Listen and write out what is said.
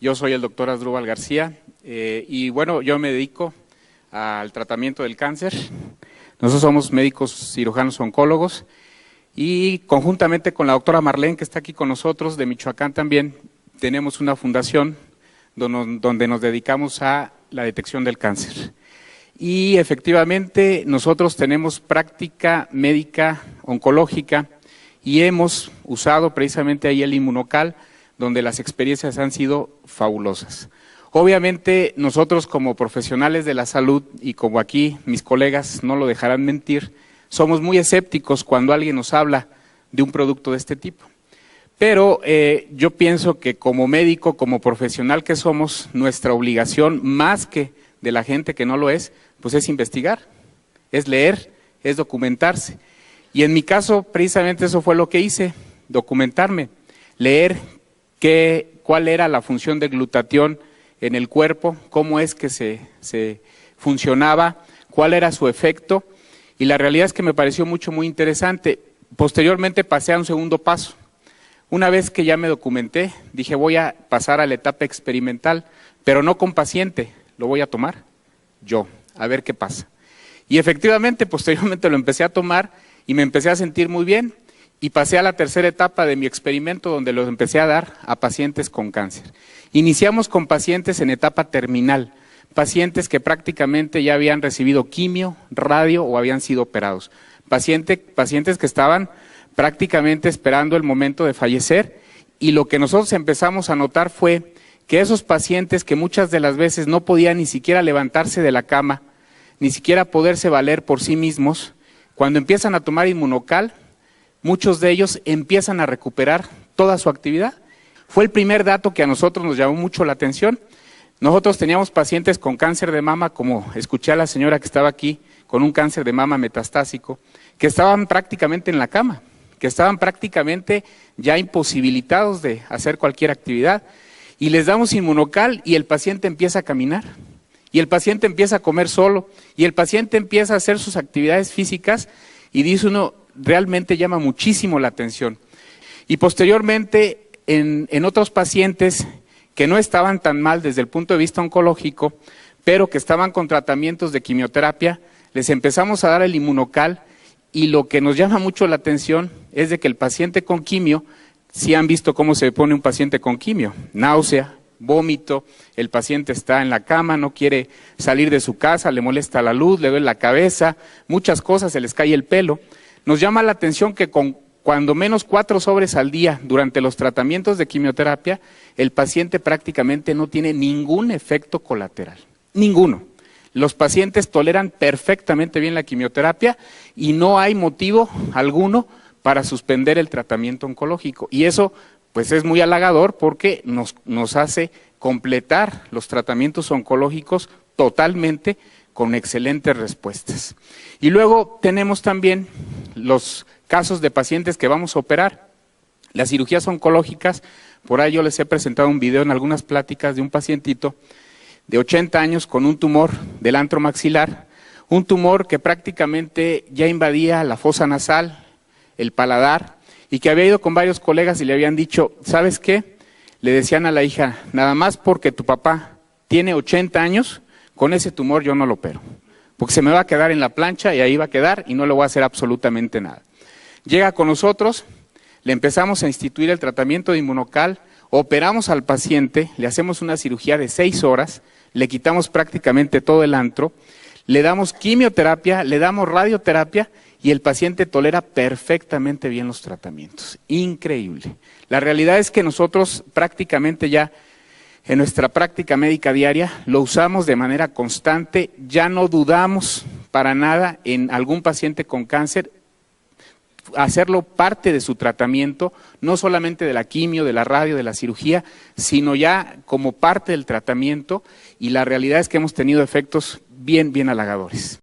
Yo soy el doctor Asdrúbal García y bueno, yo me dedico al tratamiento del cáncer. Nosotros somos médicos cirujanos oncólogos y conjuntamente con la doctora Marlene, que está aquí con nosotros, de Michoacán también, tenemos una fundación donde nos dedicamos a la detección del cáncer. Y efectivamente nosotros tenemos práctica médica oncológica y hemos usado precisamente ahí el Inmunocal, donde las experiencias han sido fabulosas. Obviamente nosotros como profesionales de la salud y como aquí mis colegas no lo dejarán mentir, somos muy escépticos cuando alguien nos habla de un producto de este tipo. Pero yo pienso que como médico, como profesional que somos, nuestra obligación, más que de la gente que no lo es, pues es investigar, es leer, es documentarse. Y en mi caso, precisamente eso fue lo que hice, documentarme, leer cuál era la función del glutatión en el cuerpo, cómo es que se funcionaba, cuál era su efecto, y la realidad es que me pareció muy interesante. Posteriormente pasé a un segundo paso. Una vez que ya me documenté, dije voy a pasar a la etapa experimental, pero no con paciente, lo voy a tomar yo, a ver qué pasa. Y efectivamente, posteriormente lo empecé a tomar y me empecé a sentir muy bien y pasé a la tercera etapa de mi experimento donde lo empecé a dar a pacientes con cáncer. Iniciamos con pacientes en etapa terminal, pacientes que prácticamente ya habían recibido quimio, radio o habían sido operados, pacientes que estaban prácticamente esperando el momento de fallecer, y lo que nosotros empezamos a notar fue que esos pacientes que muchas de las veces no podían ni siquiera levantarse de la cama, ni siquiera poderse valer por sí mismos, cuando empiezan a tomar Inmunocal, muchos de ellos empiezan a recuperar toda su actividad. Fue el primer dato que a nosotros nos llamó mucho la atención. Nosotros teníamos pacientes con cáncer de mama, como escuché a la señora que estaba aquí, con un cáncer de mama metastásico, que estaban prácticamente en la cama, que estaban prácticamente ya imposibilitados de hacer cualquier actividad, y les damos Inmunocal y el paciente empieza a caminar, y el paciente empieza a comer solo, y el paciente empieza a hacer sus actividades físicas, y dice uno, realmente llama muchísimo la atención. Y posteriormente, en otros pacientes que no estaban tan mal desde el punto de vista oncológico, pero que estaban con tratamientos de quimioterapia, les empezamos a dar el Inmunocal, y lo que nos llama mucho la atención es de que el paciente con quimio, si han visto cómo se pone un paciente con quimio, náusea, vómito, el paciente está en la cama, no quiere salir de su casa, le molesta la luz, le duele la cabeza, muchas cosas, se les cae el pelo. Nos llama la atención que con cuando menos 4 sobres al día durante los tratamientos de quimioterapia, el paciente prácticamente no tiene ningún efecto colateral, ninguno. Los pacientes toleran perfectamente bien la quimioterapia y no hay motivo alguno para suspender el tratamiento oncológico. Y eso pues es muy halagador porque nos hace completar los tratamientos oncológicos totalmente con excelentes respuestas. Y luego tenemos también los casos de pacientes que vamos a operar. Las cirugías oncológicas, por ahí yo les he presentado un video en algunas pláticas de un pacientito de 80 años con un tumor del antro maxilar, un tumor que prácticamente ya invadía la fosa nasal, el paladar, y que había ido con varios colegas y le habían dicho, ¿sabes qué? Le decían a la hija, nada más porque tu papá tiene 80 años, con ese tumor yo no lo opero, porque se me va a quedar en la plancha y ahí va a quedar y no le voy a hacer absolutamente nada. Llega con nosotros, le empezamos a instituir el tratamiento de Inmunocal, operamos al paciente, le hacemos una cirugía de 6 horas, le quitamos prácticamente todo el antro, le damos quimioterapia, le damos radioterapia y el paciente tolera perfectamente bien los tratamientos. Increíble. La realidad es que nosotros prácticamente ya en nuestra práctica médica diaria lo usamos de manera constante, ya no dudamos para nada en algún paciente con cáncer, hacerlo parte de su tratamiento, no solamente de la quimio, de la radio, de la cirugía, sino ya como parte del tratamiento, y la realidad es que hemos tenido efectos bien halagadores.